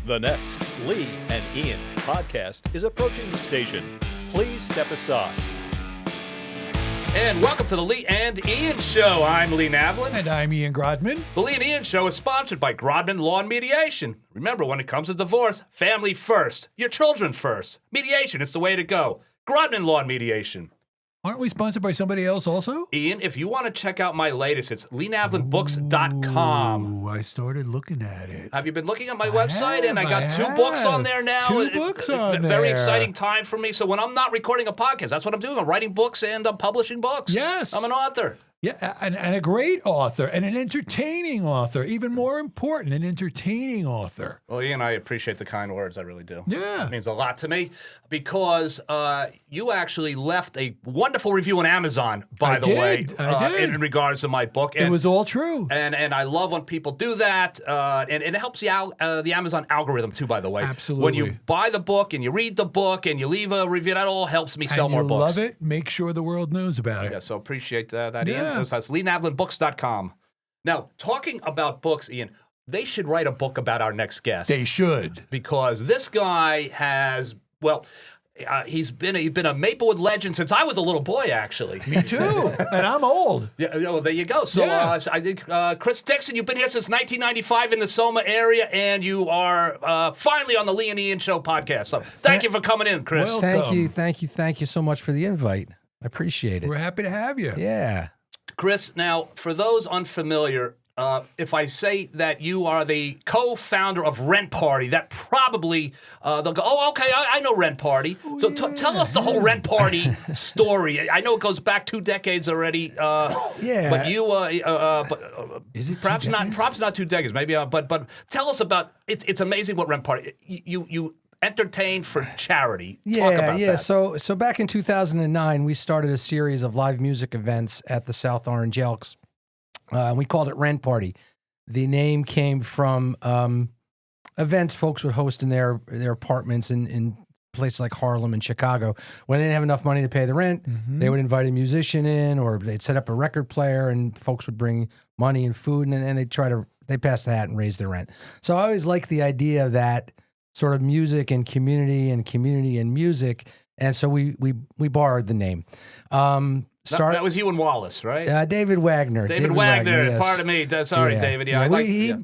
The next Lee and Ian podcast is approaching the station. Please step aside. And welcome to the Lee and Ian Show. I'm Lee Navlin. And I'm Ian Grodman. The Lee and Ian Show is sponsored by Grodman Law and Mediation. Remember, when it comes to divorce, family first. Your children first. Mediation is the way to go. Grodman Law and Mediation. Aren't we sponsored by somebody else also? Ian, if you want to check out my latest, it's LeeNavlinBooks.com. Ooh, I started looking at it. Have you been looking at my website? And I got two books on there now. Two books on there. Very exciting time for me. So when I'm not recording a podcast, that's what I'm doing. I'm writing books and I'm publishing books. Yes. I'm an author. Yeah, and a great author, and an entertaining author. Even more important, an entertaining author. Well, Ian, I appreciate the kind words. I really do. Yeah. It means a lot to me because you actually left a wonderful review on Amazon, by the way, in regards to my book. And, it was all true. And I love when people do that. And it helps the Amazon algorithm, too, by the way. Absolutely. When you buy the book and you read the book and you leave a review, that all helps me sell more books. And you love it, make sure the world knows about it. Yeah, so appreciate that, Ian. Yeah. That's LeeNavlinBooks.com. Now, talking about books, Ian, they should write a book about our next guest. They should. Because this guy has, well, he's been a Maplewood legend since I was a little boy, actually. Me too. And I'm old. Yeah, well, there you go. So Yeah. I think, Chris Dickson, you've been here since 1995 in the Soma area, and you are finally on the Lee and Ian Show podcast. So thank you for coming in, Chris. Well, Thank you so much for the invite. I appreciate it. We're happy to have you. Yeah. Chris, now, for those unfamiliar, if I say that you are the co-founder of Rent Party, that probably, they'll go, oh, okay, I know Rent Party. So tell us the whole Rent Party story. I know it goes back 2 decades already. Yeah. But you, Is it perhaps 2 not, decades? perhaps not 2 decades, maybe. But tell us about, it's amazing what Rent Party, you entertain for charity. Talk about that. So back in 2009, we started a series of live music events at the South Orange Elks. We called it Rent Party. The name came from events folks would host in their apartments in places like Harlem and Chicago. When they didn't have enough money to pay the rent, they would invite a musician in, or they'd set up a record player, and folks would bring money and food, and they'd pass the hat and raise their rent. So I always liked the idea of that sort of music and community and music, and so we borrowed the name. That was you and Wallace, right? David Wagner. David Wagner. Yes. Pardon me. Sorry, Yeah. David.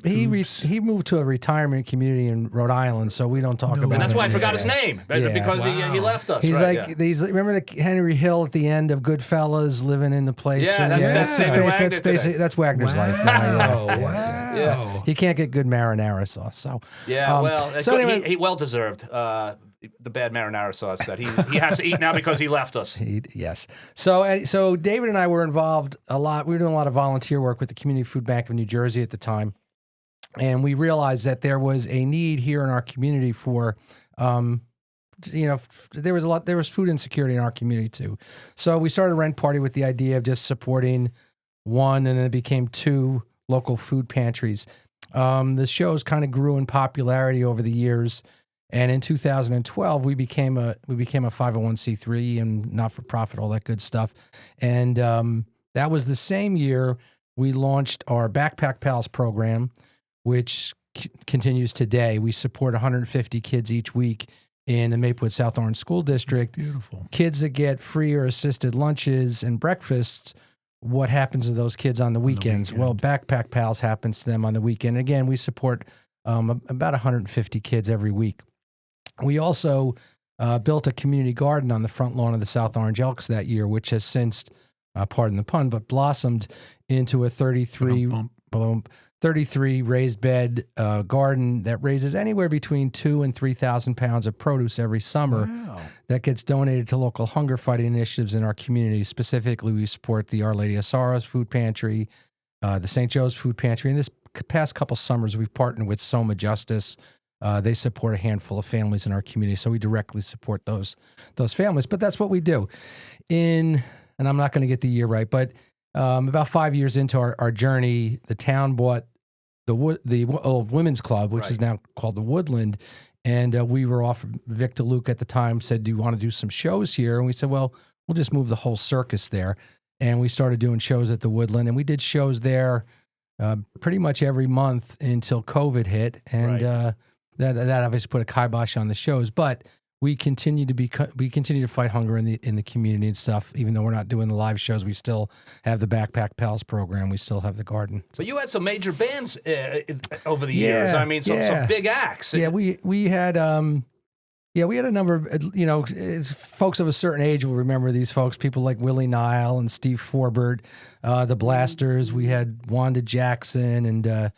He moved to a retirement community in Rhode Island, so we don't talk about it. And that's why I forgot Yeah. his name, Yeah. because he left us. He's right? like remember the Henry Hill at the end of Goodfellas, living in the place. Yeah, that's David Wagner today. That's Wagner's life now. Wow. Yeah. Wow. So he can't get good marinara sauce. So So anyway, he well deserved the bad marinara sauce that he has to eat now because he left us. Yes. So David and I were involved a lot. We were doing a lot of volunteer work with the Community Food Bank of New Jersey at the time. And we realized that there was a need here in our community for, there was food insecurity in our community too. So we started Rent Party with the idea of just supporting one, and then it became 2 local food pantries. The shows kind of grew in popularity over the years. And in 2012, we became a 501c3 and not-for-profit, all that good stuff. And that was the same year we launched our Backpack Pals program, which continues today. We support 150 kids each week in the Maplewood South Orange School District. That's beautiful. Kids that get free or assisted lunches and breakfasts. What happens to those kids on the weekends? Well, Backpack Pals happens to them on the weekend. Again, we support about 150 kids every week. We also built a community garden on the front lawn of the South Orange Elks that year, which has since, pardon the pun, but blossomed into a 33 raised bed garden that raises anywhere between 2,000 and 3,000 pounds of produce every summer. Wow. That gets donated to local hunger fighting initiatives in our community. Specifically, we support the Our Lady of Sorrows Food Pantry, the St. Joe's Food Pantry. And this past couple summers, we've partnered with Soma Justice. They support a handful of families in our community, so we directly support those families. But that's what we do. And I'm not going to get the year right, but about 5 years into our journey, the town bought the old women's club, which is now called the Woodland, and we were off. Victor Luke at the time said, "Do you want to do some shows here?" And we said, "Well, we'll just move the whole circus there." And we started doing shows at the Woodland, and we did shows there pretty much every month until COVID hit, and that obviously put a kibosh on the shows, but we continue to fight hunger in the community and stuff. Even though we're not doing the live shows, we still have the Backpack Pals program. We still have the garden. But you had some major bands over the years. I mean, some big acts. Yeah, we had we had a number of, folks of a certain age will remember these folks, people like Willie Nile and Steve Forbert, the Blasters. We had Wanda Jackson and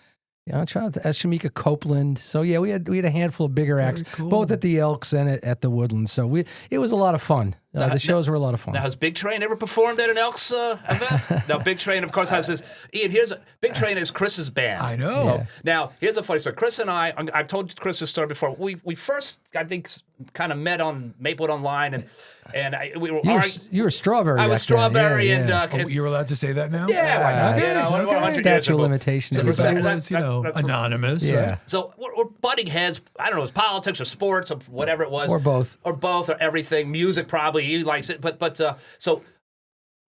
I'm trying to Shamika Copeland. So yeah, we had a handful of bigger acts, both at the Elks and at the Woodlands. So it was a lot of fun. The shows were a lot of fun. Now, has Big Train ever performed at an Elks event? Now, Big Train, of course, has this. Ian, Big Train is Chris's band. I know. So, now, here's a funny story. Chris and I've told Chris this story before. We first, I think, kind of met on Maplewood Online, and we were. You were Strawberry. I was Strawberry, and you're allowed to say that now. Yeah, why not? Okay. Statute of limitations. Anonymous. Yeah. So we're butting heads. I don't know, it was politics or sports or whatever it was, or both, or everything. Music probably he likes it, but so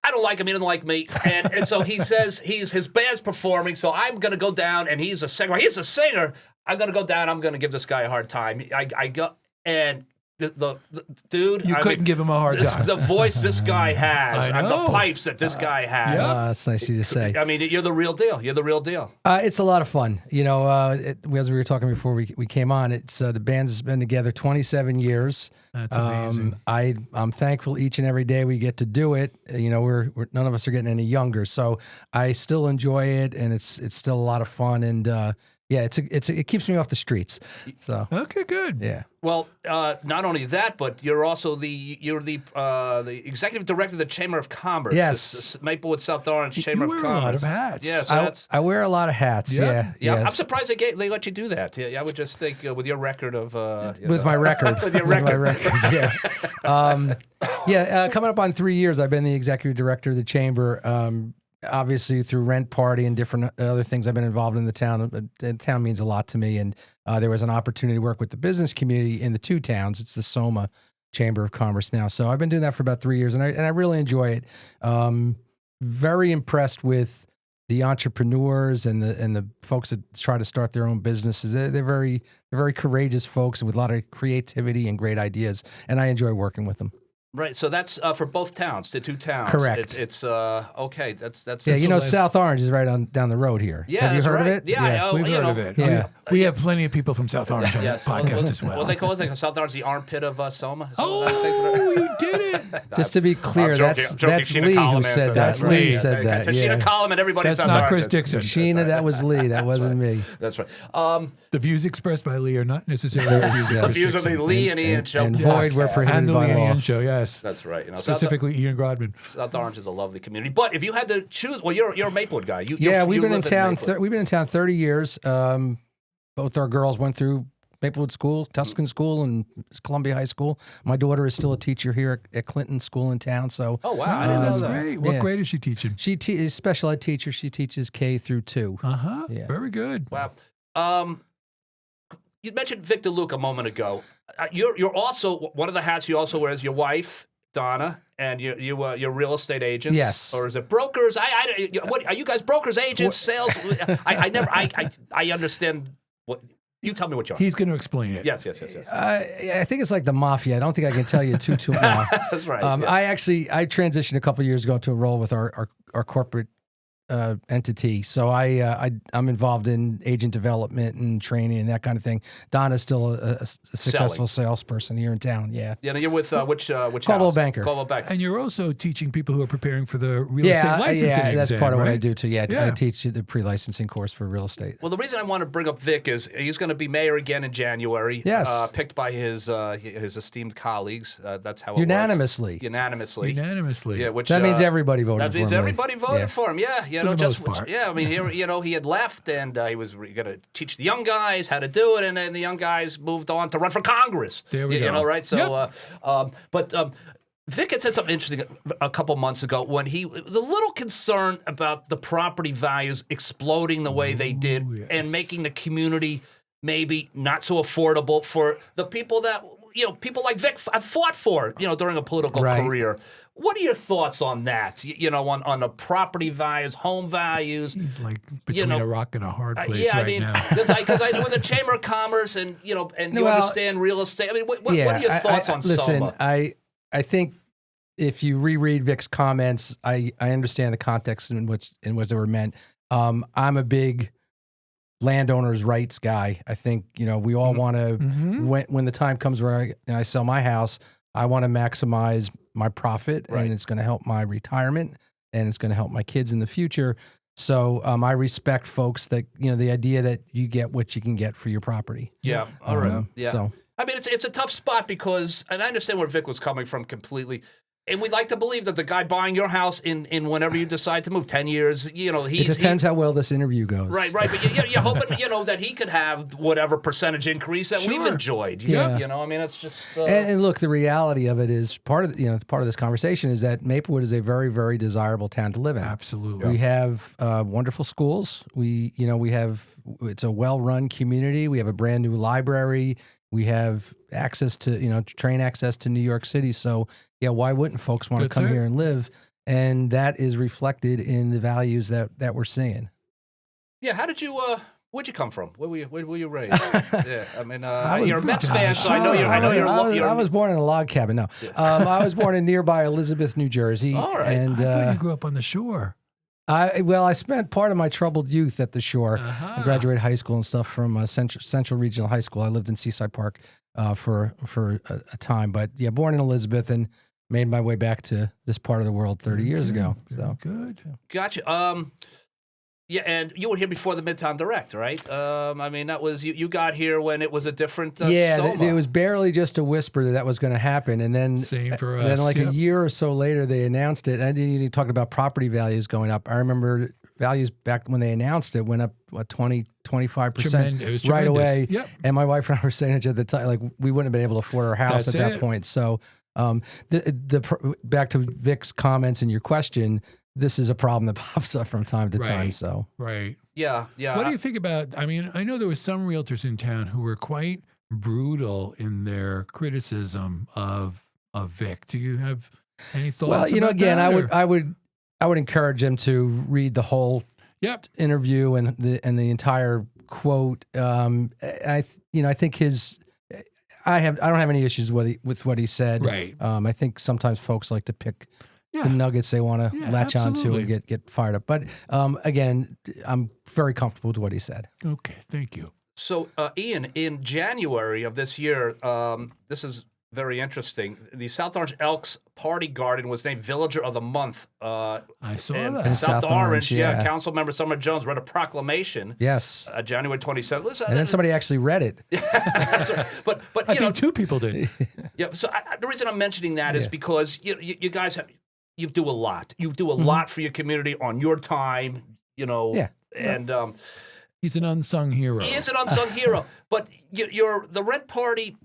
I don't like him. He doesn't like me, and so he says his band's performing. So I'm gonna go down, and he's a singer. He's a singer. I'm gonna go down. I'm gonna give this guy a hard time. I go and. The dude, you couldn't give him a hard time. The voice this guy has, I and know. the pipes that this guy has. That's nice of you to say. I mean, you're the real deal. You're the real deal. It's a lot of fun. As we were talking before we came on, it's the band's been together 27 years. That's amazing. I'm thankful each and every day we get to do it. We're none of us are getting any younger, so I still enjoy it, and it's still a lot of fun. And it keeps me off the streets. So okay, good. Yeah. Well, not only that, but you're also the executive director of the Chamber of Commerce. Yes, the Maplewood South Orange Chamber of Commerce. You wear a lot of hats. Yeah, so I wear a lot of hats. Yeah. I'm surprised they let you do that. Yeah, I would just think with your record of my record. with your record. With my record. Yes. Coming up on 3 years, I've been the executive director of the chamber. Obviously, through Rent Party and different other things, I've been involved in the town. The town means a lot to me, and there was an opportunity to work with the business community in the two towns. It's the Soma Chamber of Commerce now. So I've been doing that for about 3 years, and I really enjoy it. Very impressed with the entrepreneurs and the folks that try to start their own businesses. They're very courageous folks with a lot of creativity and great ideas, and I enjoy working with them. Right, so that's for both towns, the two towns. Correct. It's okay. That's South Orange is right down the road here. Yeah, have you heard right. of it? Yeah, we've heard of it. Yeah, we have plenty of people from South Orange on the podcast as well. Well, they call it South Orange the armpit of Soma. Oh, you did it! Just to be clear, that's Sheena Lee who Coleman said that. That's Lee said that. Sheena Coleman, everybody's That's not Chris Dickson. Sheena, that was Lee. That wasn't me. That's right. The views expressed by Lee are not necessarily the views of the Lee and Ian show. And Void were prohibited by Lee and law. Ian show, yes. That's right. Specifically, Ian Grodman. South Orange is a lovely community. But if you had to choose, well, you're a Maplewood guy. We've been in town. We've been in town 30 years. Both our girls went through Maplewood School, Tuscan School, and Columbia High School. My daughter is still a teacher here at Clinton School in town. So, oh wow, I didn't know that's that. great. What grade is she teaching? She is special ed teacher. She teaches K through 2. Yeah. Very good. Wow. You mentioned Victor Luke a moment ago. You're also one of the hats you also wear is your wife, Donna, and you're real estate agents. Yes. Or is it brokers? What are you guys? Brokers, agents, sales? I understand what. You tell me what you are. He's going to explain it. Yes. I think it's like the mafia. I don't think I can tell you too now. That's right. I transitioned a couple of years ago to a role with our corporate entity. So I'm involved in agent development and training and that kind of thing. Donna's still a successful salesperson here in town. Yeah. Yeah. You're with which Coldwell house? Banker. Coldwell Banker. And you're also teaching people who are preparing for the real estate licensing exam, that's part of what right? I do too. Yeah, I teach the pre-licensing course for real estate. Well, the reason I want to bring up Vic is he's going to be mayor again in January. Yes. Picked by his esteemed colleagues. That's how it Unanimously. works. Unanimously. Yeah, which that means everybody voted for him. That means everybody voted for him. Yeah, For the most part. Yeah, I mean, he had left, and he was going to teach the young guys how to do it, and then the young guys moved on to run for Congress. There we go. You know, right? So, Yep. Vic had said something interesting a couple months ago when he was a little concerned about the property values exploding the way they did yes. and making the community maybe not so affordable for the people that people like Vic have fought for, during a political Right. career. What are your thoughts on that? On the property values, home values. He's like between a rock and a hard place Yeah, I right mean, now. because I know in the Chamber of Commerce and you understand real estate. I mean, what are your thoughts on listen, Soma? I think if you reread Vic's comments, I understand the context in which they were meant. I'm a big landowners' rights guy. I think we all want to when the time comes where I sell my house, I want to maximize my profit, Right. and it's going to help my retirement, and it's going to help my kids in the future. So I respect folks that the idea that you get what you can get for your property. Yeah, all right. Yeah. So I mean, it's a tough spot because, and I understand where Vic was coming from completely. And we'd like to believe that the guy buying your house in whenever you decide to move, 10 years, it depends how well this interview goes. Right. But you're hoping, that he could have whatever percentage increase that we've enjoyed. Yeah. I mean, it's just. And look, the reality of it is part of this conversation is that Maplewood is a very, very desirable town to live in. Absolutely. We have wonderful schools. It's a well-run community. We have a brand new library. We have access to, train access to New York City. So, yeah, why wouldn't folks want to come here and live? And that is reflected in the values that we're seeing. Yeah, how did you? Where'd you come from? Where were you raised? Yeah, I mean, you're a Mets fan, so I know you're. I was born in a log cabin. No, I was born in nearby Elizabeth, New Jersey. All right. And I thought you grew up on the shore. I spent part of my troubled youth at the shore. I graduated high school and stuff from Central Regional High School. I lived in Seaside Park for a time, but yeah, born in Elizabeth and made my way back to this part of the world 30 years ago. So good. Gotcha. Yeah, and you were here before the Midtown Direct, right? I mean, that was you got here when it was a different. Soma. It was barely just a whisper that was going to happen, and then Same for us. Then, like a year or so later, they announced it. And I didn't even talk about property values going up. I remember values back when they announced it went up 20, 25% right away. Yep. And my wife and I were saying it at the time, like we wouldn't have been able to afford our house That's at that it. point. So, back to Vic's comments and your question. This is a problem that pops up from time to time. So Right. Yeah. What do you think about? I mean, I know there were some realtors in town who were quite brutal in their criticism of Vic. Do you have any thoughts? Well, about again, that, I would encourage him to read the whole interview and the entire quote. I think I don't have any issues with what he said. Right. I think sometimes folks like to pick the nuggets they want to latch onto and get fired up. But again, I'm very comfortable with what he said. Okay, thank you. So, Ian, in January of this year, this is very interesting. The South Orange Elks Party Garden was named Villager of the Month. I saw and that. In South Orange, yeah. Council member Summer Jones read a proclamation. Yes. January 27th. And then somebody actually read it. but I think two people did. Yeah. So the reason I'm mentioning that is because you guys you do a lot. You do a lot for your community on your time. Yeah. And He's an unsung hero. he is an unsung hero. But you're the Rent Party.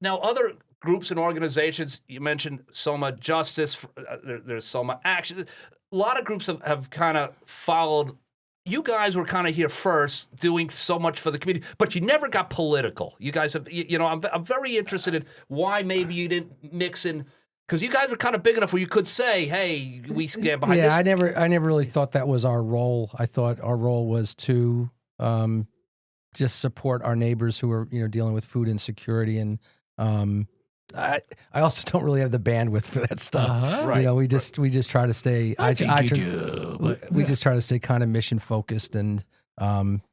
Now, other groups and organizations, you mentioned Soma Justice, there's Soma Action. A lot of groups have kind of followed. You guys were kind of here first, doing so much for the community, but you never got political. You guys have, I'm very interested in why maybe you didn't mix in, because you guys were kind of big enough where you could say, hey, we stand behind this. I never really thought that was our role. I thought our role was to just support our neighbors who are dealing with food insecurity, and I also don't really have the bandwidth for that stuff. Right. We just try to stay. We just try to stay kind of mission focused, and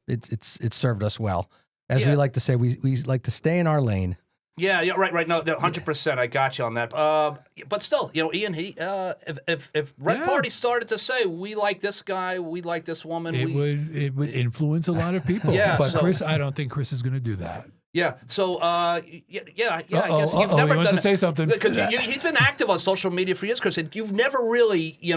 it's served us well. As we like to say, we like to stay in our lane. Yeah, right. No, 100%. I got you on that. But still, Ian, if Red Party started to say, we like this guy, we like this woman, it would influence a lot lot of people. Yeah, but so- Chris, I don't think Chris is going to do that. Yeah. So, I guess you've never he done wants to say something. Because he's been active on social media for years, Chris. And you've never really, you're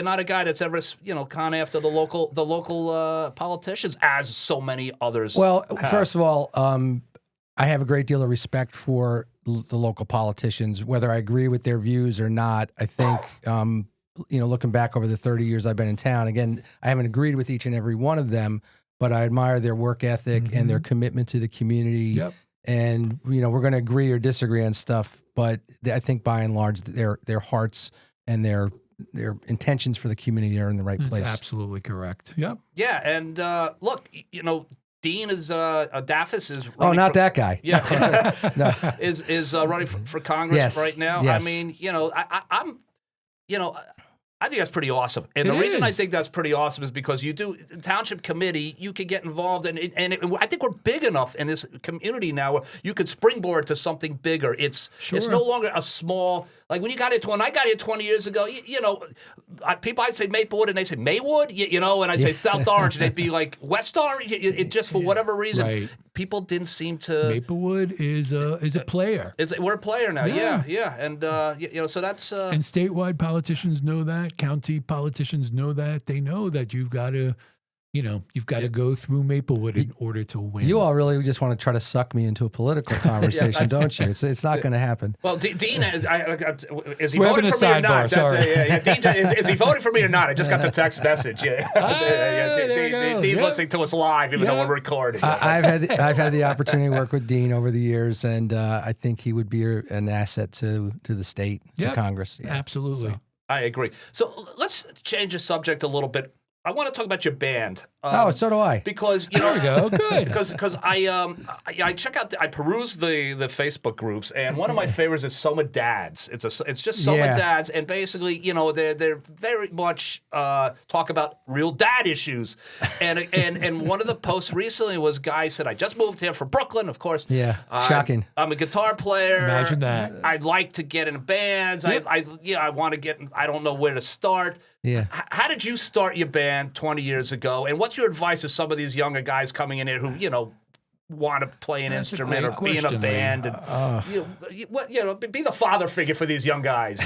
not a guy that's ever, gone after the local politicians as so many others. Well, have. first of all, I have a great deal of respect for the local politicians, whether I agree with their views or not. I think, looking back over the 30 years I've been in town, again, I haven't agreed with each and every one of them, but I admire their work ethic and their commitment to the community. Yep. and we're going to agree or disagree on stuff, but I think by and large their hearts and their intentions for the community are in the right That's place. absolutely correct. Yep. Yeah, and look, Dean is Daffis is Oh, running not for, that guy. Yeah, No. is running for Congress Yes, right now. yes. I mean, I'm, I think that's pretty awesome. And It the reason I is. think that's pretty awesome is because you do township committee, you can get involved, and I think we're big enough in this community now where you could springboard to something bigger. It's no longer a small, like when I got here 20 years ago, people, I'd say Maplewood and they say Maywood, and I say South Orange and they'd be like West Orange. It just for whatever reason, Right. people didn't seem to. Maplewood is a player. We're a player now, Yeah. yeah, and so that's. And statewide politicians know that. County politicians know that. They know that you've got to go through Maplewood in order to win. You all really just want to try to suck me into a political conversation, don't you? It's not going to happen. Well, Dean, is he We're voting having a for me or not? sidebar, sorry. Dean, is he voting for me or not? I just got the text message. Yeah. there you go. Dean's Yep. listening to us live, even though we're recording. I've had the opportunity to work with Dean over the years, and I think he would be an asset to the state, to Yep. Congress. Yeah. Absolutely. I agree. So let's change the subject a little bit. I want to talk about your band. So do I. Because There we go. Good. Because I check out I peruse the Facebook groups, and one of my favorites is Soma Dads. It's just Soma Yeah. Dads, and basically they're very much talk about real dad issues, and one of the posts recently was guy said I just moved here from Brooklyn, of course. Yeah, shocking. I'm a guitar player. Imagine that. I'd like to get in bands. Yep. I want to get. I don't know where to start. Yeah. How did you start your band 20 years ago? And what's your advice to some of these younger guys coming in here who, want to play an That's a instrument or great be in a question, band and be the father figure for these young guys,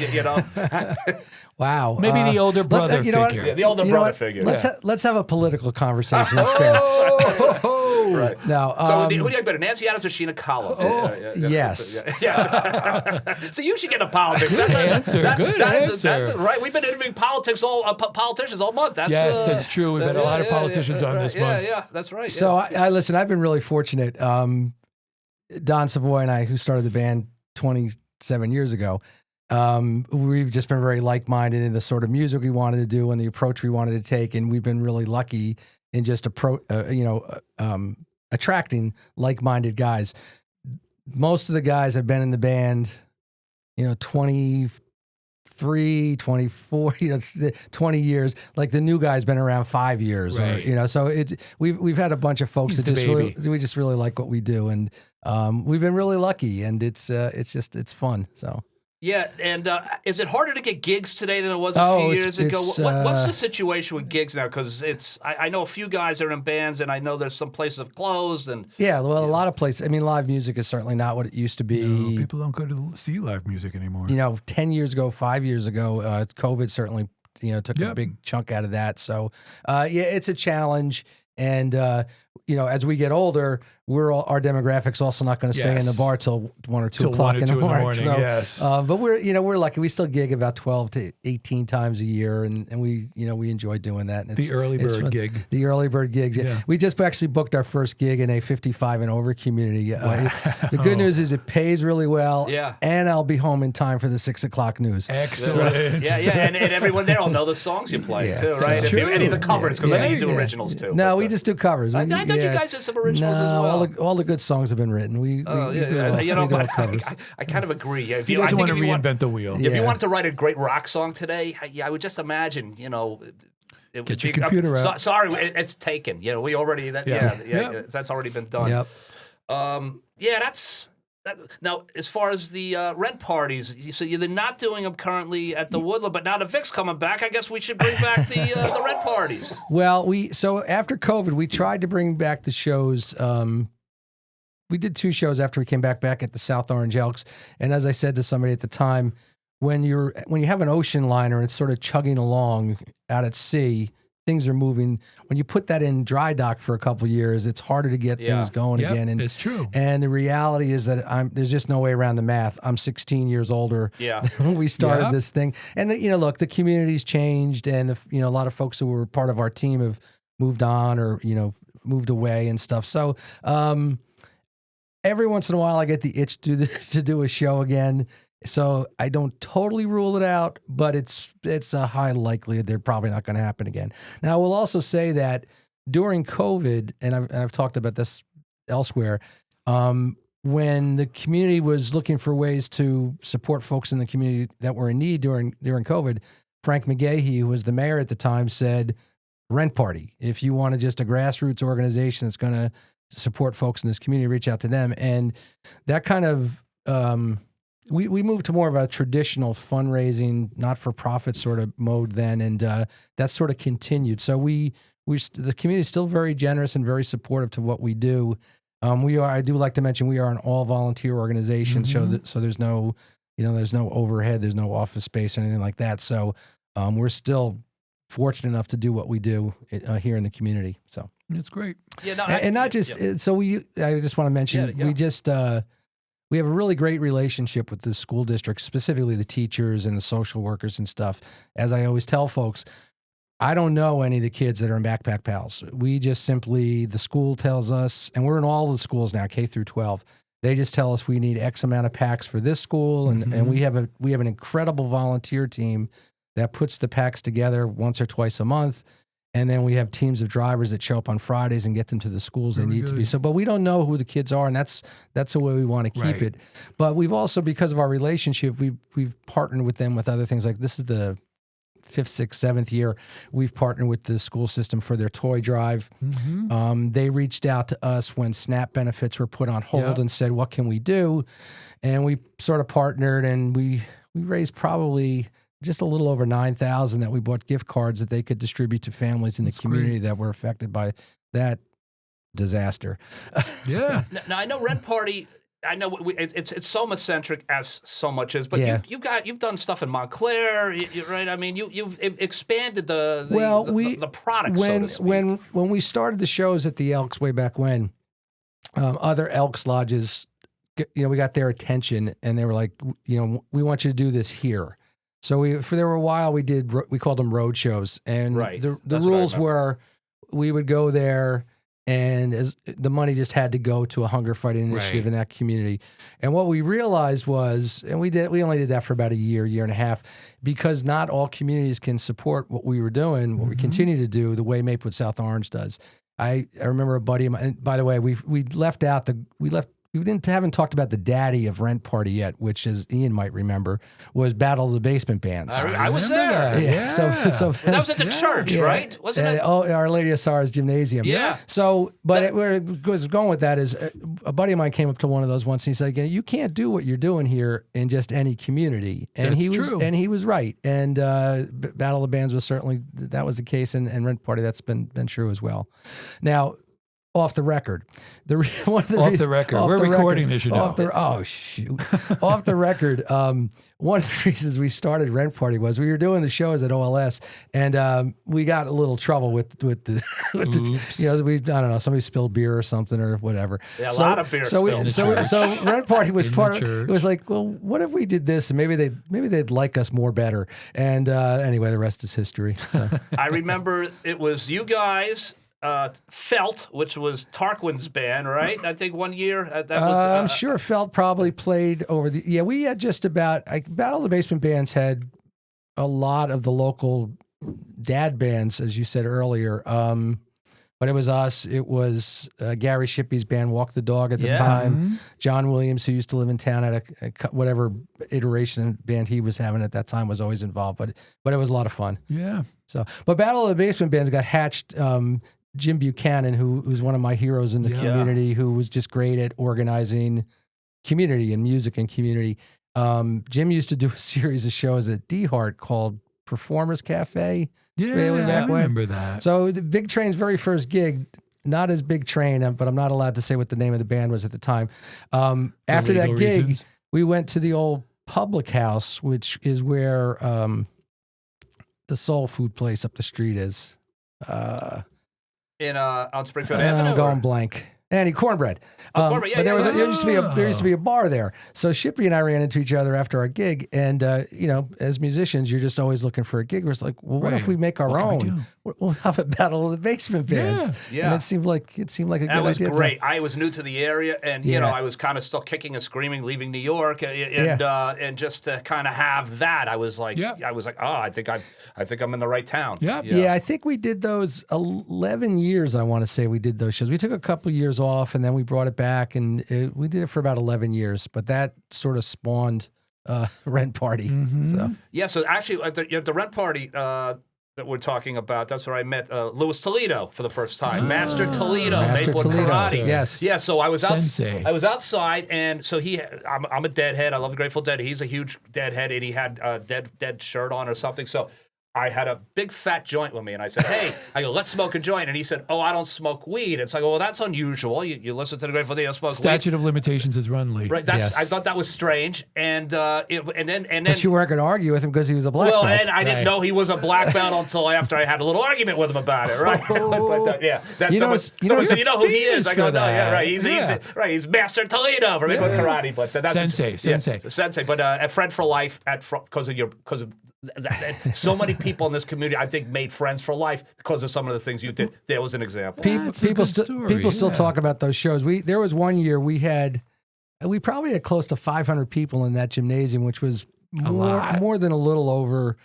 Wow. Maybe the older brother you know what? figure. Yeah, the older You know brother what? figure. Let's have a political conversation instead. Right. No. So who do you like better, Nancy Adams or Sheena Collins? Yes. Yes. So you should get into politics. Good answer. Good That's answer. right. We've been interviewing politicians all month. Yes, that's true. We've had a lot of politicians on this month. Yeah, that's right. So I listen. I've been really fortunate. Don Savoy and I, who started the band 27 years ago, we've just been very like-minded in the sort of music we wanted to do and the approach we wanted to take, and we've been really lucky in just attracting like-minded guys. Most of the guys have been in the band, 23, 24, 20 years. Like the new guy's been around 5 years, Right. so we've had a bunch of folks He's that the we just really like what we do, and we've been really lucky, and it's fun. So Yeah, and is it harder to get gigs today than it was a few years ago? What's the situation with gigs now? Because I know a few guys that are in bands, and I know there's some places have closed. And yeah, well, a lot of places. I mean, live music is certainly not what it used to be. No, people don't go to see live music anymore. 10 years ago, 5 years ago, COVID certainly took a Yep. big chunk out of that. So it's a challenge, and as we get older, our demographics also not going to stay in the Yes. bar till 1 or 2 Till o'clock 1 or in 2 the morning. So, yes. but we're lucky. We still gig about 12 to 18 times a year, and we enjoy doing that. And The early it's bird fun. gig. The early bird gigs. Yeah. Yeah. We just actually booked our first gig in a 55 and over community. The good news is it pays really well. Yeah. And I'll be home in time for the 6 o'clock news. Excellent. yeah, and everyone there will know the songs you play Yeah. too, right? That's If any of the true. covers, because I know you do Yeah. originals too. No, but, we just do covers. I thought you guys did some originals as No, well. all the good songs have been written. We do all covers. I kind of agree. Yeah, if He you, I doesn't think want to if you want, reinvent the wheel. if you Yeah. wanted to write a great rock song today, I would just imagine, it would Get your be- computer out. sorry, it's taken. We already Yeah. that's already been done. Yep. That's. Now, as far as the rent parties, so you're not doing them currently at the Woodland, but now the Vic's coming back. I guess we should bring back the rent parties. Well, so after COVID, we tried to bring back the shows. We did 2 shows after we came back at the South Orange Elks. And as I said to somebody at the time, when you have an ocean liner and it's sort of chugging along out at sea, things are moving. When you put that in dry dock for a couple of years, it's harder to get things going Yep, again. And it's true. And the reality is that there's just no way around the math. I'm 16 years older Yeah. when we started Yeah. this thing. And, look, the community's changed, and, a lot of folks who were part of our team have moved on or, moved away and stuff. So, every once in a while I get the itch to do a show again. So I don't totally rule it out, but it's a high likelihood they're probably not going to happen again. Now, I will also say that during COVID, and I've talked about this elsewhere, when the community was looking for ways to support folks in the community that were in need during COVID, Frank McGahee, who was the mayor at the time, said, rent party. If you want just a grassroots organization that's going to support folks in this community, reach out to them. And that kind of, we moved to more of a traditional fundraising, not-for-profit sort of mode then, and that sort of continued. So the community is still very generous and very supportive to what we do. I do like to mention we are an all-volunteer organization, so there's no, there's no overhead, there's no office space or anything like that. So we're still fortunate enough to do what we do here in the community. So it's great. Yeah, no, and not just so I just want to mention we just we have a really great relationship with the school district, specifically the teachers and the social workers and stuff. As I always tell folks, I don't know any of the kids that are in Backpack Pals. We just simply, the school tells us, and we're in all the schools now, K through 12. They just tell us we need X amount of packs for this school, and we have an incredible volunteer team that puts the packs together once or twice a month. And then we have teams of drivers that show up on Fridays and get them to the schools they need to be. So, but we don't know who the kids are, and that's the way we want to keep it. But we've also, because of our relationship, we've partnered with them with other things. Like this is the 5th, 6th, 7th year we've partnered with the school system for their toy drive. They reached out to us when SNAP benefits were put on hold and said, "What can we do?" And we sort of partnered, and we raised probably just a little over $9,000 that we bought gift cards that they could distribute to families in the community that were affected by that disaster. Yeah. Now I know Rent Party. I know it's Soma-centric as so much is, but you've done stuff in Montclair, right? I mean, you've expanded the product. When we started the shows at the Elks way back when, other Elks lodges, we got their attention, and they were like, we want you to do this here. So there were a while we called them road shows, and the rules were we would go there, and as the money just had to go to a hunger fighting initiative in that community. And what we realized was, and we only did that for about a year and a half, because not all communities can support what we were doing, what we continue to do, the way Maplewood South Orange does. I remember a buddy of mine, and by the way, we haven't talked about the daddy of Rent Party yet, which, as Ian might remember, was Battle of the Basement Bands. I was there. Yeah. So that was at the church, right? Wasn't it? Our Lady of Sorrows Gymnasium. Yeah. So, but where it was going with that is a buddy of mine came up to one of those once, and he's like, "You can't do what you're doing here in just any community." And he was right. And Battle of the Bands was certainly, that was the case, and Rent Party, that's been true as well. Now, off the record. We're recording this, Off the record. One of the reasons we started Rent Party was we were doing the shows at OLS, and we got a little trouble with the I don't know, somebody spilled beer or something or whatever. Yeah, a lot of beer spilled. So Rent Party was part of it. Was like, well, what if we did this, and maybe they'd like us more better. And anyway, the rest is history. So. I remember it was you guys. Felt, which was Tarquin's band, right? I think one year that was. I'm sure Felt probably played over the. Yeah, we had just about. Battle of the Basement Bands had a lot of the local dad bands, as you said earlier. But it was us. It was Gary Shippey's band, Walk the Dog, at the time. John Williams, who used to live in town, had whatever iteration band he was having at that time, was always involved. But it was a lot of fun. Yeah. So, but Battle of the Basement Bands got hatched. Jim Buchanan, who's one of my heroes in the community, who was just great at organizing community and music and community. Jim used to do a series of shows at D-Hart called Performers Cafe. Yeah, I remember that. So the Big Train's very first gig, not as Big Train, but I'm not allowed to say what the name of the band was at the time. After that gig, we went to the old Public House, which is where the soul food place up the street is. On Springfield Avenue? I'm going blank. Andy Cornbread. Cornbread, yeah, but there yeah, was yeah. there used to be a bar there. So Shippy and I ran into each other after our gig, and you know, as musicians, you're just always looking for a gig. We're like, well, what if Right. we make our What can we own? We'll have a battle of the basement bands. Yeah. And it seemed like a That good was idea. great. I was new to the area, and you Yeah. know, I was kind of still kicking and screaming, leaving New York, and just to kind of have that, I was like, Yeah. oh, I think I'm in the right town. Yeah. Yeah, I think we did those 11 years. I want to say we did those shows. We took a couple of years off, and then we brought it back, and we did it for about 11 years. But that sort of spawned Rent Party. So Yeah, so actually, at the Rent Party that we're talking about, that's where I met Louis Toledo for the first time. Master Toledo, Master Maplewood Toledo. Karate. Yes. Yeah, so I was Sensei. I was outside, and so I'm a Deadhead. I love the Grateful Dead. He's a huge Deadhead, and he had a Dead shirt on or something. So I had a big fat joint with me, and I said, hey, I go, let's smoke a joint. And he said, oh, I don't smoke weed. It's like, well, that's unusual. You listen to the Grateful Dead, you don't smoke weed. Statute of limitations is run, Lee. Right, Yes. I thought that was strange, and then but you weren't going to argue with him because he was a black well, belt. and I didn't know he was a black belt until after I had a little argument with him about it, right? but yeah, that's You know, someone said, you know who he is? I go, famous no, for yeah, that. right. He's Master Toledo from Maplewood Karate, but that's Sensei. Sensei. But a friend for life because of so many people in this community, I think, made friends for life because of some of the things you did. There was an example. That's a People good story, still yeah. talk about those shows. There was one year we probably had close to 500 people in that gymnasium, which was lot. more than a little over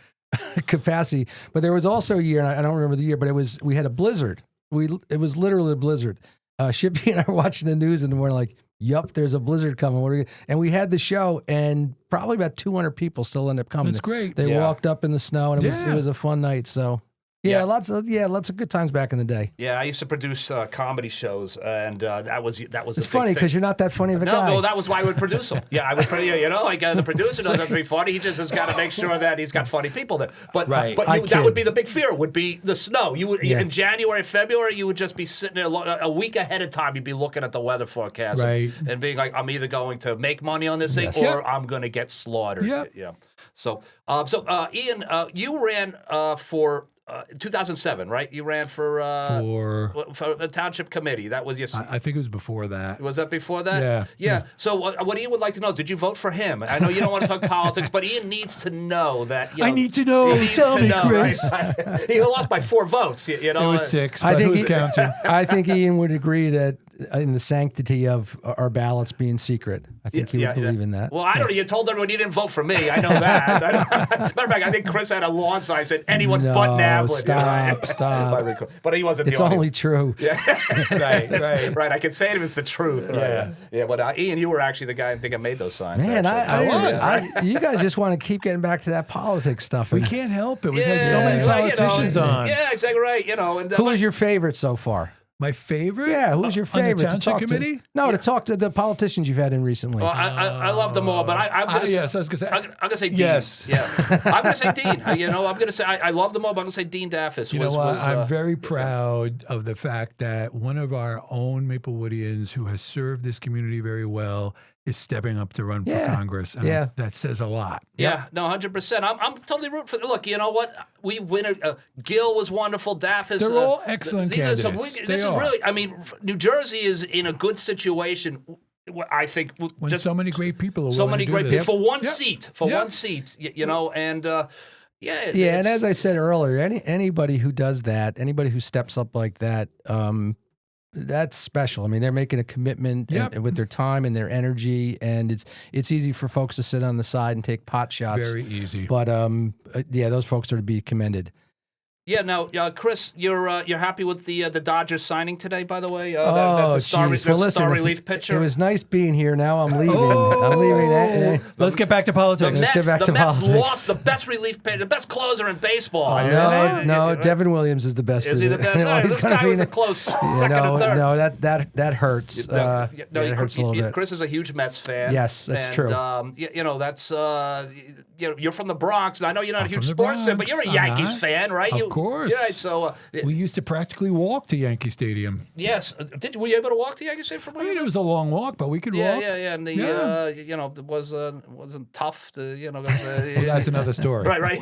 capacity. But there was also a year, and I don't remember the year, but we had a blizzard. It was literally a blizzard. Shippy and I were watching the news, and we're like, "Yup, there's a blizzard coming." And we had the show, and probably about 200 people still ended up coming. That's great. They walked up in the snow, and it Yeah. was a fun night. So. Yeah, lots of good times back in the day. Yeah, I used to produce comedy shows, and that was It's funny because you're not that funny of a guy. No, that was why I would produce them. Yeah, I would, the producer doesn't have to be funny. He just has got to make sure that he's got funny people there. But Right. that would be the big fear. Would be the snow. You would Yeah. in January, February, you would just be sitting there a week ahead of time. You'd be looking at the weather forecast, Right. and being like, I'm either going to make money on this thing Yes. or I'm going to get slaughtered. Yep. Yeah. So, Ian, you ran for. 2007, right? You ran for the township committee. That was your. I think it was before that. Was that before that? Yeah. Yeah. So what Ian would like to know, did you vote for him? I know you don't want to talk politics, but Ian needs to know that. I need to know. He needs Tell to me, know, Chris. right? He lost by 4 votes. You know. It was 6, I but think who's he- counting? I think Ian would agree that in the sanctity of our ballots being secret. I think he would believe in that. Well, I don't know. You told everyone you didn't vote for me. I know that. Matter of fact, I think Chris had a lawn sign that said anyone No, but Navlin. stop. But he wasn't It's the only true. Yeah. Right. Right. I can say it if it's the truth. Yeah. Yeah. But Ian, you were actually the guy I think I made those signs. Man, actually. you guys just want to keep getting back to that politics stuff. We And can't help it. We've had so many well, you know, politicians on. Yeah, exactly right. You know, and who was your favorite so far? My favorite? Yeah, who's your On the favorite? to township talk committee? To? No, to talk to the politicians you've had in recently. Well, I love them all, but I'm gonna yes, I was gonna say. I'm gonna say Dean. Yes. Yeah. I'm gonna say Dean. I'm gonna say I love them all, but I'm gonna say Dean Daffis. You know what? I'm very proud of the fact that one of our own Maplewoodians who has served this community very well is stepping up to run for Yeah. Congress. And Yeah. that says a lot. Yeah, no, 100%. I'm totally rooting for. Look, you know what? We win. Gil was wonderful. Daffis. They're all excellent these are some- candidates. this They is are. really. I mean, New Jersey is in a good situation. I think When just so many great people are so willing many to do great this. people for one Yep. seat. For Yep. one seat, you know, and yeah. Yeah, and as I said earlier, anybody who does that, anybody who steps up like that, that's special. I mean, they're making a commitment Yep. and with their time and their energy, and it's easy for folks to sit on the side and take pot shots. Very easy. But yeah, those folks are to be commended. Yeah. Now, Chris, you're happy with the Dodgers signing today? By the way, Oh, that's a star, geez. Well, listen, star if- relief pitcher. It was nice being here. Now I'm leaving. I'm leaving. Let's get back to the politics. Let's Mets, get back to Mets politics. lost the best relief pitcher, the best closer in baseball. No, Devin Williams is the best. Is for he the best? Well, he's This gonna guy be was in a close Yeah, second and third. no, that hurts. It hurts a little bit. Chris is a huge Mets fan. Yes, that's true. You know, that's you're from the Bronx, and I know you're not a huge from the sports fan, but Bronx. you're a I'm Yankees not. fan, right? Of course. Yeah, so We used to practically walk to Yankee Stadium. yes. Were you able to walk to Yankee Stadium from where I you mean, it lived? was a long walk, but we could Yeah, walk. yeah. And the it wasn't tough to Well, that's another story. right.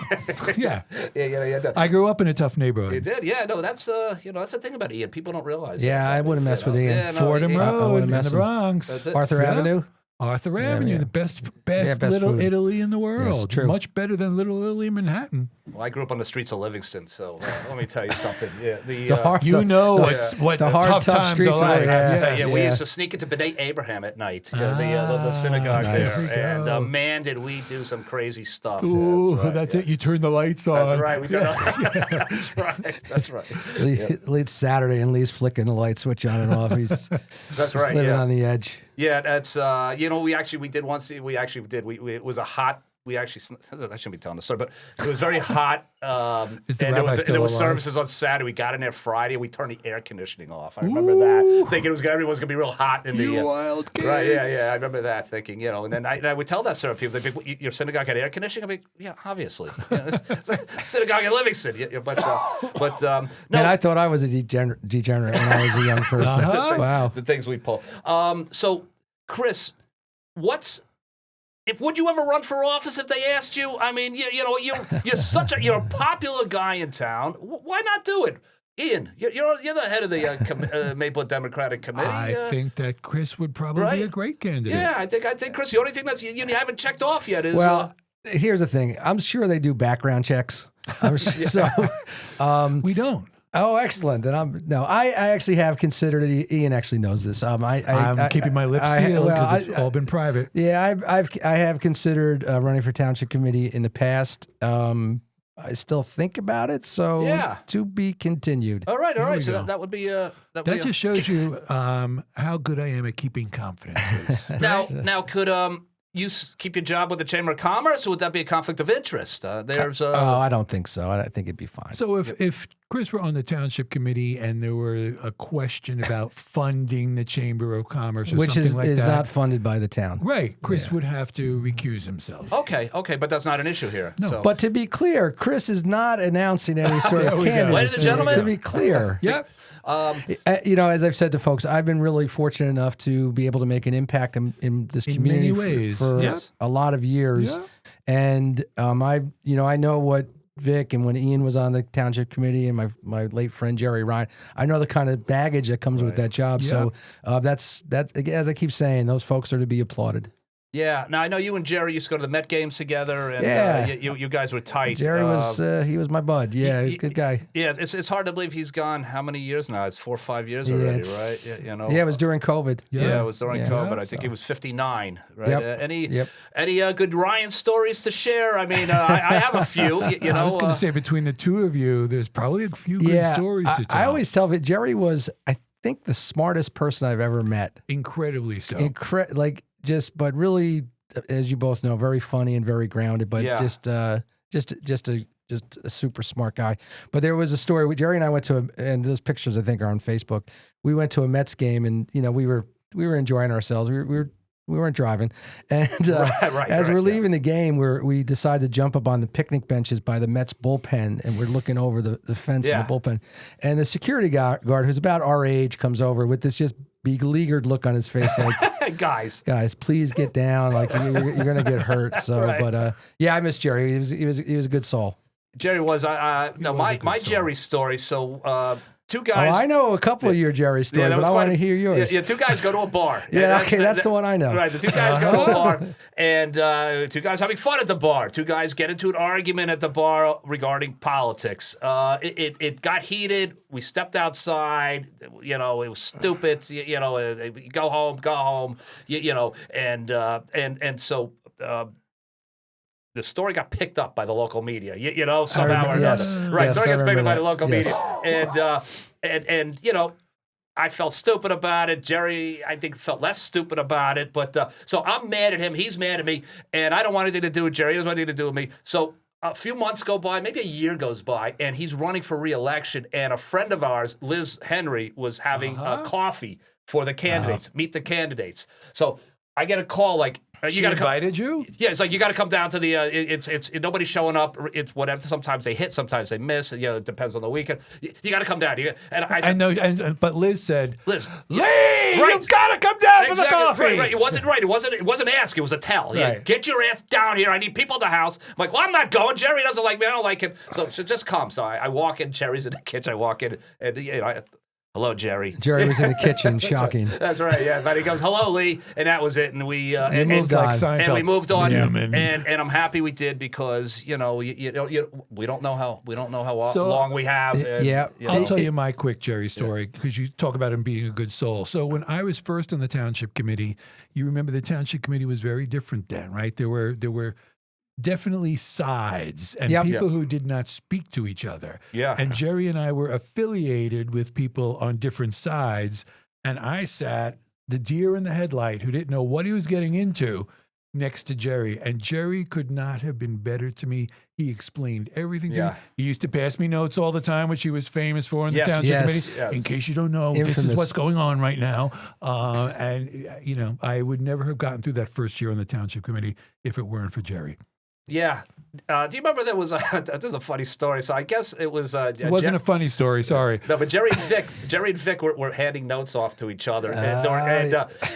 Yeah. yeah. I grew up in a tough You neighborhood. did, yeah. No, that's that's the thing about Ian. People don't realize. Yeah, that, I wouldn't mess with Ian. Yeah, no, Fordham Ian- I Road wouldn't in mess the with- Bronx. That's it. Arthur Yeah. Avenue. Arthur Avenue, yeah. the best best little food. Italy in the world. true. Much better than Little Italy in Manhattan. Well, I grew up on the streets of Livingston, so let me tell you something. Yeah, The hard, You the- know the- what the hard, tough tough times streets are of like. Livingston. yeah, we yeah. used to sneak into B'nai Abraham at night, the synagogue nice. there, There you and go. man, did we do some crazy stuff. Ooh, Yeah, that's right, it. You turn the lights on. yeah. That's right. We done. That's right. Lee's Saturday and Lee's flicking the light switch on and off. He's That's right. living Yeah. on the edge. Yeah, that's we did once. We it was a hot. We actually I shouldn't be telling the story, but it was very hot. Is the and rabbi still there was alive? services on Saturday. We got in there Friday and we turned the air conditioning off. I remember that, thinking everyone's gonna be real hot in the You wild kids. right. Yeah. I remember that, thinking and then I would tell that sort of people. They'd be, "Your synagogue had air conditioning?" I'd be, "Yeah, obviously." It's a synagogue in Livingston. But no. And I thought I was a degenerate when I was a young person. Wow. The things we pull. So, Chris, would you ever run for office if they asked you? I mean, you're a popular guy in town. Why not do it? Ian, you're the head of the Maplewood Democratic Committee. I think that Chris would probably be a right? great candidate. Yeah, I think Chris. The only thing that you haven't checked off yet is Well, here's the thing. I'm sure they do background checks. So, We don't. oh, excellent. And I actually have considered it. Ian actually knows this. I'm keeping my lips I- sealed well, because it's all been private. Yeah, I have considered running for township committee in the past. I still think about it, so Yeah. to be continued. all right. we So go. that would be That just shows you how good I am at keeping confidences. now could you keep your job with the Chamber of Commerce, or would that be a conflict of interest? There's Oh, I don't think so. I think it'd be fine. So if Chris were on the township committee and there were a question about funding the Chamber of Commerce or Which something is, like is that, not funded by the town. right, Chris would have to recuse himself. okay, but that's not an issue here. No. So. But to be clear, Chris is not announcing any sort There of we go. candidacy. Ladies and gentlemen. To be clear. Yep. As I've said to folks, I've been really fortunate enough to be able to make an impact in this In community many ways. for Yes. a lot of years. Yeah. And I know what Vic and when Ian was on the township committee and my late friend Jerry Ryan, I know the kind of baggage that comes with that job. Yeah. So that's as I keep saying, those folks are to be applauded. Yeah. Now I know you and Jerry used to go to the Met games together, and Yeah. you guys were tight. Jerry was he was my bud. Yeah, he was a good guy. Yeah, it's hard to believe he's gone. How many years now? It's 4 or 5 years already, it's- right? Yeah, Yeah, it was during COVID. Yeah, it was during Yeah. COVID. Yeah, I think so. he was 59, right? Yep. Any good Ryan stories to share? I mean, I have a few. I was going to say between the two of you, there's probably a few good stories to tell. I always tell you, Jerry was, I think, the smartest person I've ever met. Incredibly so. But really, as you both know, very funny and very grounded. But Yeah. just a super smart guy. But there was a story. Jerry and I went to, and those pictures I think are on Facebook. We went to a Mets game, and we were enjoying ourselves. We weren't driving, and as we're leaving the game, we decided to jump up on the picnic benches by the Mets bullpen, and we're looking over the fence in the bullpen. And the security guard, who's about our age, comes over with this just beleaguered look on his face, like, guys. please get down, like you're gonna get hurt. So, Right. but I miss Jerry. He was a good soul. Jerry was. My soul. Jerry story. So two Oh, guys. I know a couple of your Jerry stories, that but was I quite want to hear yours. Yeah, two guys go to a bar. Yeah, okay, that's the one I know. Right, the two guys go to a bar, and two guys having fun at the bar. Two guys get into an argument at the bar regarding politics. It got heated. We stepped outside. It was stupid. Go home. And so. The story got picked up by the local media, somehow or another. Yes. Right, Yes, story I gets picked up by remember the local that. media, and I felt stupid about it. Jerry, I think, felt less stupid about it. But so I'm mad at him. He's mad at me, and I don't want anything to do with Jerry. He doesn't want anything to do with me. So a few months go by, maybe a year goes by, and he's running for re-election. And a friend of ours, Liz Henry, was having coffee for the candidates, meet the candidates. So I get a call like She got to come. invited you? Yeah, it's like you got to come down to the. It's nobody's showing up. It's whatever. Sometimes they hit, sometimes they miss. It depends on the weekend. You got to come down. And I said, I know, but Liz said, Liz, Lee, right. you've got to come down for the coffee. Right. It wasn't right. It wasn't ask. It was a tell. Yeah, Right. get your ass down here. I need people at the house. I'm like, well, I'm not going. Jerry doesn't like me. I don't like him. So just come. So I walk in. Jerry's in the kitchen. I walk in, and hello, Jerry. Jerry was in the kitchen, shocking. That's right. Yeah, but he goes, hello, Lee, and that was it. And we moved on. and we moved on. Yeah, and I'm happy we did because we don't know how So- long we have. And, Yeah. I'll tell you my quick Jerry story because you talk about him being a good soul. So when I was first on the township committee, you remember the township committee was very different then, right? There were definitely sides and Yep. people who did not speak to each other. Yeah. And Jerry and I were affiliated with people on different sides. And I sat the deer in the headlight who didn't know what he was getting into next to Jerry. And Jerry could not have been better to me. He explained everything to Yeah. me. He used to pass me notes all the time, which he was famous for in the Yes. township Yes. committee. Yes. In case you don't know, this is Infamous. what's going on right now. And I would never have gotten through that first year on the township committee if it weren't for Jerry. Yeah. Do you remember there was there's a funny story? So I guess it was. It wasn't a funny story, sorry. No, but Jerry and Vic were handing notes off to each other, and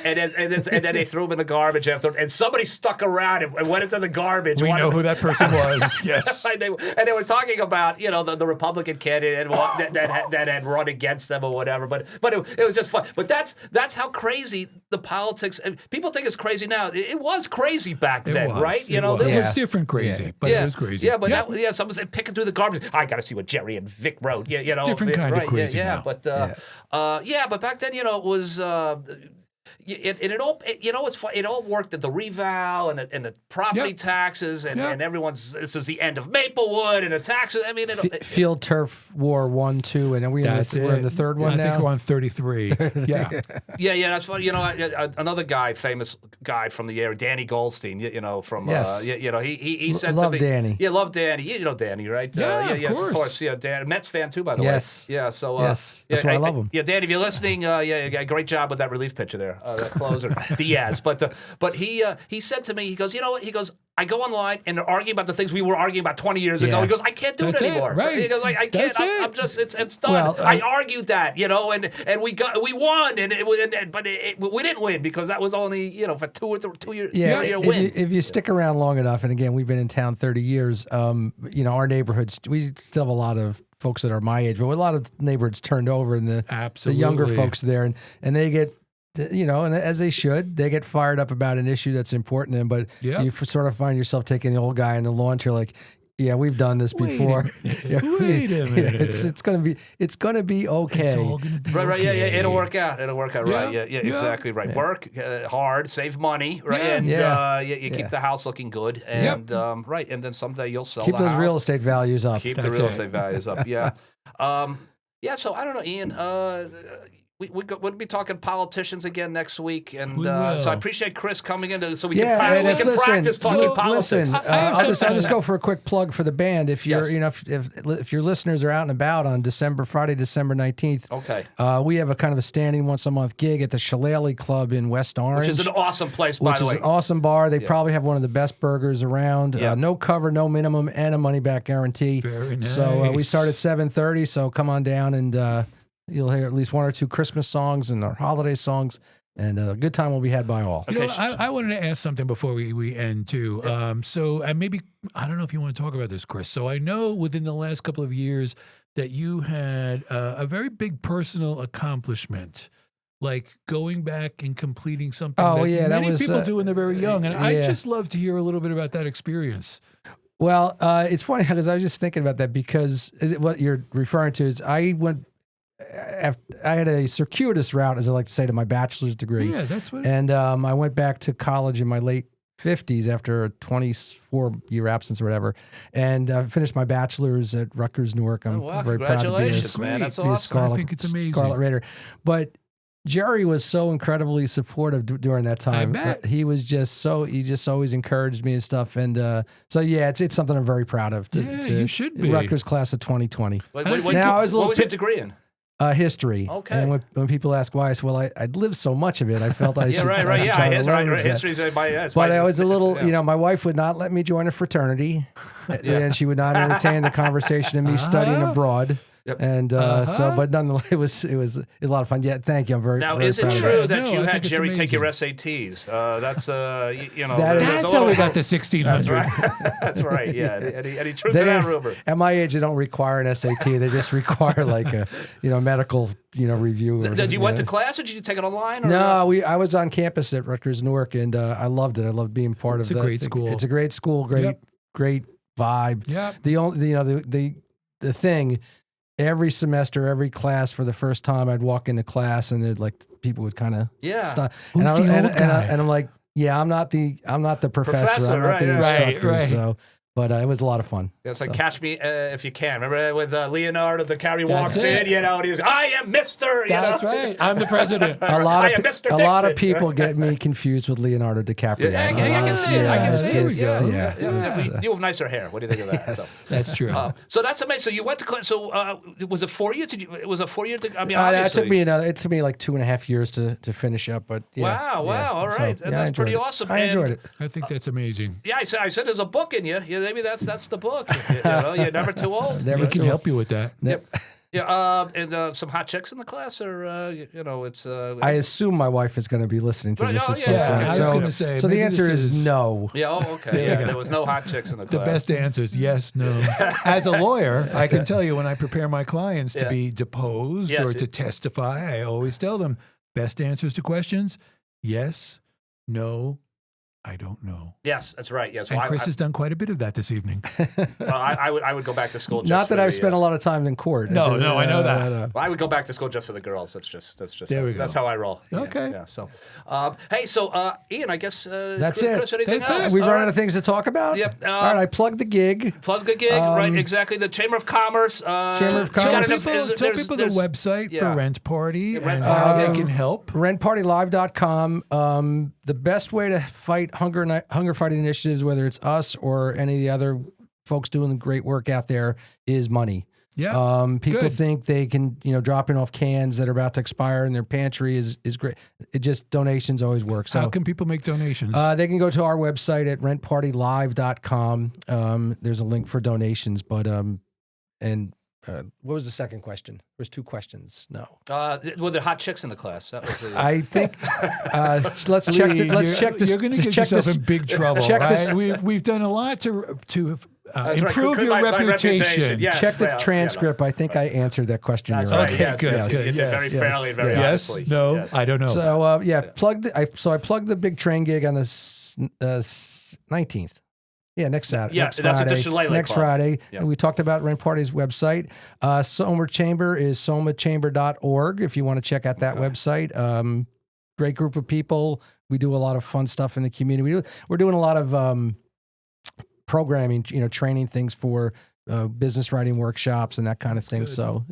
then they threw them in the garbage after, and somebody stuck around and went into the garbage. We know who that person was, yes. and they were talking about the Republican candidate that had run against them or whatever. But it was just fun. But that's how crazy the politics. People think it's crazy now. It was crazy back then, was. right? It was. there It was- was different crazy, but it was crazy. Yeah, but someone said picking through the garbage. I got to see what Jerry and Vic wrote. Yeah, different kind of crazy Yeah, now. but but back then, it was. It's fun. It all worked at the reval and the property Yep. taxes and Yep. everyone's. This is the end of Maplewood and the taxes. I mean, Field Turf War 1, 2, and then we're in the third one I now. think we're on 33. Yeah. yeah, that's fun. Another guy, famous guy from the area, Danny Goldstein. From Yes. he said Love to me, Danny. Yeah, love Danny. You know Danny, right? Yeah, yes, of course. Yeah, Dan, Mets fan too, by the Yes. way. Yeah, so Yes. That's why I love him. Yeah, Danny, if you're listening, great job with that relief pitcher there, that closer Diaz. But he said to me, he goes, you know what? He goes, I go online and they're arguing about the things we were arguing about 20 years ago. Yeah. He goes, I can't do That's it it, anymore. right. He goes, I can't. That's it. I'm just it's done. Well, I argued that, and we won, but we didn't win because that was only for 2 years. Yeah, 3 year if win. you stick around long enough, and again, we've been in town 30 years. Our neighborhoods, we still have a lot of folks that are my age, but a lot of neighborhoods turned over, and the younger Absolutely. folks there, and they get. And as they should, they get fired up about an issue that's important to them. But Yep. you sort of find yourself taking the old guy in the lawn chair, like, yeah, we've done this Wait a before. minute. Wait a minute. It's gonna be okay. It's all going to be Right, yeah, okay. it'll work out. Right, Yeah, yeah, yeah. exactly right. Yeah. Work hard, save money, right, Yeah. and Yeah. you keep Yeah. the house looking good, and right, and then someday you'll sell. Keep the those house. real estate values up. Keep the That's real it. estate values up. Yeah, So I don't know, Ian. We'll be talking politicians again next week, and We so I will. appreciate Chris coming in so we Yeah, can, and we if, can listen, practice talking look, politics. listen, I have I'll something- just go for a quick plug for the band. If you're, Yes. if your listeners are out and about on Friday, December 19th, Okay. we have a kind of a standing once a month gig at the Shillelagh Club in West Orange, Which is an awesome place, by which the is way. an awesome bar. They probably have one of the best burgers around. Yeah. No cover, no minimum, and a money back guarantee. Very So we nice. start at 7:30. So come on down and you'll hear at least one or two Christmas songs and our holiday songs, and a good time will be had by all. You know, Okay, I wanted to ask something before we end too. So maybe I don't know if you want to talk about this, Chris. So I know within the last couple of years that you had a very big personal accomplishment, like going back and completing something Oh, that yeah, that many was, people do when they're very young, and I'd yeah. just love to hear a little bit about that experience. Well, it's funny because I was just thinking about that because what you're referring to is I had a circuitous route, as I like to say, to my bachelor's degree. Yeah, that's what. And I went back to college in my late 50s after a 24-year absence or whatever, and finished my bachelor's at Rutgers, Newark. I'm Oh, wow, very proud to be congratulations, Great. man. That's be a awesome. Scarlet, I think it's amazing. Scarlet Raider. But Jerry was so incredibly supportive during that time. bet. He just always encouraged me and stuff. And so, yeah, it's something I'm very proud of. Yeah, you should be. Rutgers class of 2020. What Now, I was a little what was your pit- degree in? History. Okay. And when people ask why, I say, well, I'd lived so much of it. I felt I should. right. I should Yeah, try to that's right. leverage that. History's it's But my- I was a little, yeah. you know, my wife would not let me join a fraternity, and she would not entertain the conversation of me studying abroad. And so, but nonetheless, it was a lot of fun. Yeah, thank you. I'm very Now, very is it proud of true that. that No, you I had think it's Jerry take your amazing. SATs? That's you know. That is- there's a That's how we little- got to 1600. That's right. That's right. Yeah. Any truth to that rumor? At my age, they don't require an SAT. They just require like a medical review. Or, Did you went to class or did you take it online? Or? No, I was on campus at Rutgers Newark, and I loved it. I loved being part It's of a that. great school. It's a great school. Great vibe. Yep. The only the thing. Every semester, every class, for the first time, I'd walk into class and it like people would kind of stop. Who's and the old guy? And I'm like, yeah, I'm not the professor. I'm not right, the right. instructor. Right. So, but it was a lot of fun. It's like So. Catch Me If You Can. Remember with Leonardo DiCaprio walks it. in, and he was, I am Mr. That's right. I'm the president. A lot I of am Mr. a lot of Dixon. people get me confused with Leonardo DiCaprio. Yeah, I can see it. I can see it. it's- Yeah. You have nicer hair. What do you think of that? So. That's true. So that's amazing. So you went to class. So was it 4 years? It was a 4 year. I mean, It obviously. took me like 2.5 years to finish up, but yeah, Wow! yeah. All So, right, yeah, I that's pretty enjoyed it. awesome. I enjoyed it. I think that's amazing. Yeah, I said there's a book in you. Yeah, maybe that's the book. You're never too old. Never We can too help you with that. Yep. Yeah, and some hot chicks in the class, or it's. I assume my wife is going to be listening to Right, this oh, at some yeah, point. I was So, gonna say, so the maybe answer this is is- no. Yeah. Oh, okay. Yeah. There was no hot chicks in the The class. best answers, yes, no. As a lawyer, I can tell you when I prepare my clients to be deposed Yes, or to testify, I always tell them best answers to questions, yes, no, I don't know. Yes, that's right. Yes. And Well, Chris has done quite a bit of that this evening. I would go back to school. Just Not that for I've the, spent a lot of time in court. No, I know that. Well, I would go back to school just for the girls. That's just There we go. that's how I roll. Yeah, Okay. Yeah. So, hey, so Ian, I guess That's Chris, it. anything That's else? it. We've All run right. out of things to talk about. Yep, All right, I plugged the gig. Plus good gig, right? Exactly. The Chamber of Commerce. Chamber of you got Commerce. enough- Tell people the website yeah. for Rent Party Rent and how Party. they can help. Rentpartylive.com. The best way to fight hunger fighting initiatives, whether it's us or any of the other folks doing great work out there, is money. Yeah. People Good. think they can, dropping off cans that are about to expire in their pantry is great. It just donations always work. So How can people make donations? they can go to our website at rentpartylive.com. There's a link for donations, but what was the second question? There was two questions. No, Were there hot chicks in the class? That was. I think let's check. Let's check this. You're going to just get check yourself this. in big trouble. check right? this- We've done a lot to That's right. improve Good- your my reputation. reputation, yes. Check the well, transcript. I think I answered that question. That's right. right. Okay, yes, good, yes. good. You did very Yes, fairly, very Yes, honestly. no, Yes. I don't know. So I plugged the big train gig on the 19th. Yeah, next Saturday. Yeah, next that's at Friday. the Shillelagh Next Club. Friday. Yeah. And we talked about Rent Party's website. Soma Chamber is somachamber.org if you want to check out that website. Great group of people. We do a lot of fun stuff in the community. We're doing a lot of programming, training things for business writing workshops and that kind of thing. good. So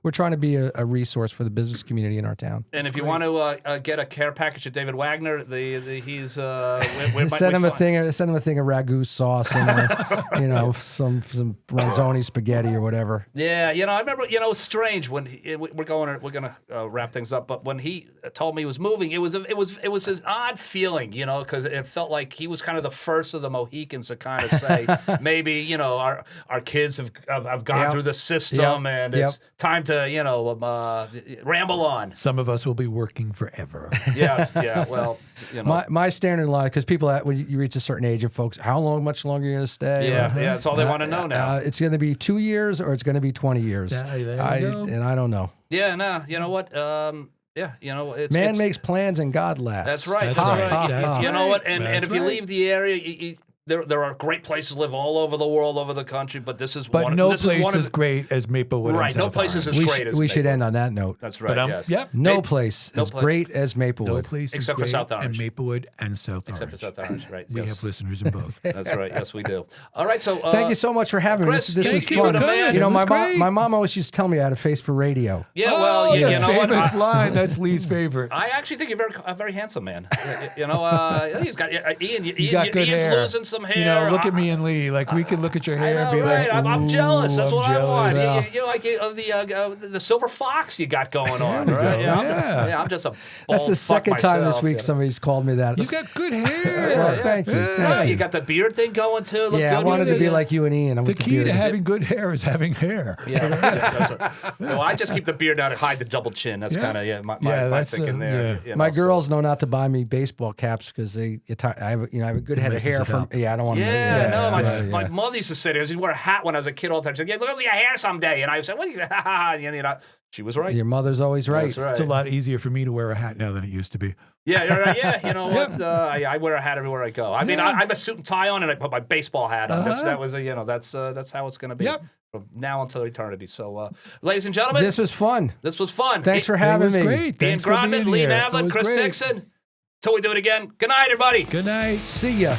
we're trying to be a resource for the business community in our town. And if you want to get a care package of David Wagner, he's Send him a thing of ragu sauce and some ranzoni spaghetti or whatever. Yeah, I remember. It's strange when we're gonna wrap things up. But when he told me he was moving, it was an odd feeling, because it felt like he was kind of the first of the Mohicans to kind of say, maybe our kids have gone Yep. through the system, Yep. and Yep. it's time to ramble on. Some of us will be working forever. Yes, yeah. Well, My standard line, because people when you reach a certain age, and folks, how much longer are you going to stay? yeah, that's all they want to know now. It's going to be 2 years or it's going to be 20 years. There you go. And I don't know. Yeah, no, you know what? It's Man makes plans and God laughs. That's right. That's That's right. right. That's You know what? And That's if you right. leave the area, there are great places to live all over the world, over the country. But this is But one. no this place is one of as the, great as Maplewood. right. And No South place is Orange. as great as We should Maplewood. end on that note. That's right. But, yes. yep. No Hey, place no as pla- great as No Maplewood. place is Except for great South Orange. and Maplewood and South Except for Orange. South Orange, right? We yes. have listeners in both. That's right. Yes, we do. All right. So Thank you so much for having me. Chris, This was thank you for fun. the man. It My was great. my mom always used to tell me I had a face for radio. Yeah. Oh, Well, you the know what? famous line. That's Lee's favorite. I actually think you're a very handsome man. He's got Ian. got good Ian's hair. losing some hair. You know, look at me and Lee. Like we can look at your hair and be right. like, I'm jealous. That's I'm what jealous. I want. Yeah. You know, like the silver fox you got going on, There we right? go. Yeah, I'm just a. That's the bald fuck second time this myself, week you know. somebody's called me that. You got good hair. Well, thank you. Yeah. Oh, Thank you you. got the beard thing going too. Look Yeah, I good. wanted to be Yeah. like you and Ian. I The went key to beard. having good hair is having hair. Yeah, that's right. No, I just keep the beard down and hide the double chin. That's Yeah. kind of my that's, thinking there. yeah. You My know, so- girls know not to buy me baseball caps because they get tired. I have a good head of messes hair it from. up. Yeah, I don't want to. Yeah, no, my yeah. mother used to say this. She'd wear a hat when I was a kid all the time. She said, "Yeah, look at your hair someday." And I said, "What?" You know, she was right. Your mother's always right. That's right. It's a lot easier for me to wear a hat now than it used to be. Yeah, you're right. Yeah, you know what? I wear a hat everywhere I go. I mean, I have a suit and tie on, and I put my baseball hat on. That was, that's how it's going to be Yep. from now until eternity. So, ladies and gentlemen, This was fun. this was fun. Thanks for It having was me. great. Ian Thanks for Grodman, being Lee here. It Navlin, was Chris great. Dickson. Till we do it again. Good night, everybody. Good night. See ya.